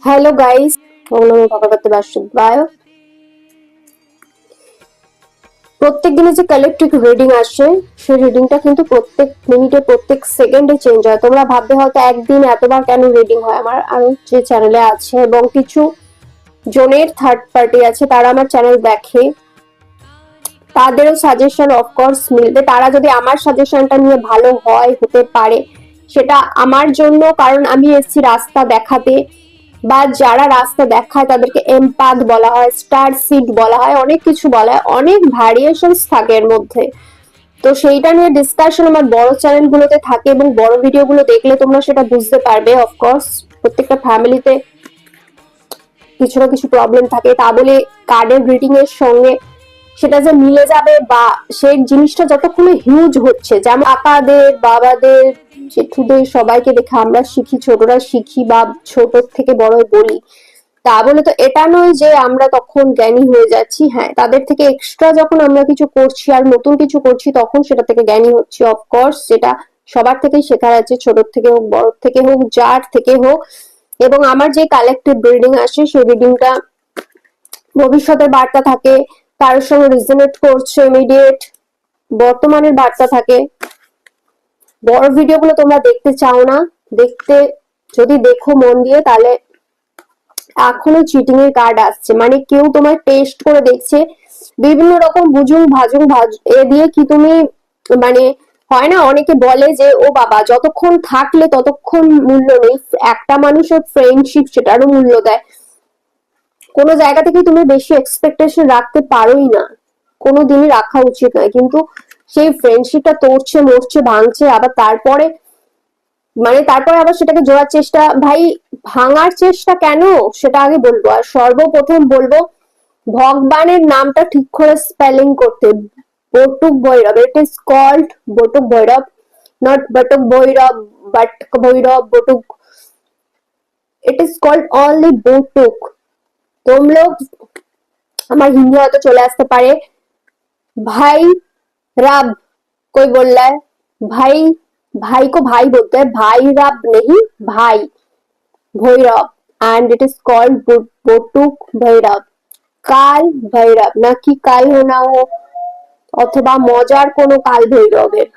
Hello guys, ওম নমো ভগবতে বাসুদেবায়। প্রত্যেক দিনে যে কালেকটিভ রিডিং আসে, সেই রিডিংটা কিন্তু প্রত্যেক মিনিটে প্রত্যেক সেকেন্ডে চেঞ্জ হয়। তোমরা ভাববে হয়তো একদিন এতবার কেন রিডিং হয়। আমার আরো যে চ্যানেলে আছে এবং কিছু জনের থার্ড পার্টি আছে, তারা আমার চ্যানেল দেখে, তাদেরও সাজেশন অফকোর্স মিলবে। তারা যদি আমার সাজেশনটা নিয়ে ভালো হয়, হতে পারে, সেটা আমার জন্য, কারণ আমি এসেছি রাস্তা দেখাতে। বা যারা রাস্তা দেখায় তাদেরকে এমপাথ বলা হয়, স্টার সিড বলা হয়, অনেক কিছু বলা হয়, অনেক ভ্যারিয়েশনস থাকে এর মধ্যে। তো সেইটা নিয়ে ডিসকাশন আমার বড় চ্যানেলগুলোতে থাকে এবং বড় ভিডিওগুলো দেখলে তোমরা সেটা বুঝতে পারবে। অফকোর্স প্রত্যেকটা ফ্যামিলিতে কিছু না কিছু প্রবলেম থাকে, তা বলে কার্ডের রিডিং এর সঙ্গে সেটা যে মিলে যাবে বা সেই জিনিসটা যতক্ষণে হিউজ হচ্ছে, যেমন কাকাদের, বাবাদের, জেঠুদের সবাইকে দেখে আমরা শিখি, ছোটরা শিখি বা ছোট থেকে বড় বলি, তা বলে তো এটা নয় যে আমরা তখন জ্ঞানী হয়ে যাচ্ছি। হ্যাঁ, তাদের থেকে এক্সট্রা যখন আমরা কিছু করছি আর নতুন কিছু করছি, তখন সেটা থেকে জ্ঞানী হচ্ছি। অফকোর্স সেটা সবার থেকেই শেখার আছে, ছোট থেকে হোক, বড় থেকে হোক, যার থেকে হোক। এবং আমার যে কালেক্টিভ রিডিং আসে, সেই রিডিংটা ভবিষ্যতের বার্তা থাকে, কারোর সঙ্গে রিজনেট করছে, ইমিডিয়েট বর্তমানের বার্তা থাকে। বড় ভিডিওগুলো তোমরা দেখতে চাও না, দেখতে যদি দেখো মন দিয়ে, তাহলে এখনো চিটিং এর কার্ড আসছে। মানে কেউ তোমার টেস্ট করে দেখছে, বিভিন্ন রকম বুঝুং ভাজুং এ দিয়ে কি তুমি, মানে হয় না, অনেকে বলে যে ও বাবা যতক্ষণ থাকলে ততক্ষণ মূল্য নেই, একটা মানুষের ফ্রেন্ডশিপ সেটারও মূল্য দেয়। কোনো জায়গা থেকে তুমি বেশি এক্সপেকটেশন রাখতে পারোই না, কোনোদিনই রাখা উচিত নয়। কিন্তু সেই ফ্রেন্ডশিপটা তড়ছে, মরছে, ভাঙছে, আবার তারপরে তারপরে আবার সেটাকে জোড়ার চেষ্টা। ভাই, ভাঙার চেষ্টা কেন সেটা আগে বলবো। আর সর্বপ্রথম বলবো, ভগবানের নামটা ঠিক করে স্পেলিং করতে। Batuk Bhairav, it is called Batuk Bhairav, not Batuk Bhairav, Batak Bhairav, Batuk, it is called only Batuk. तुम लोग, আমার হিন্দি হয়তো চলে আসতে পারে। भाई रब, कोई बोल रहा है भाई, भाई को भाई बोलते हैं, भाई रब नहीं, भाई Bhairav. And it is called Batuk Bhairav, Kaal Bhairav, নাকি কাল হোনা हो অথবা মজার কোনো কাল ভৈরবের।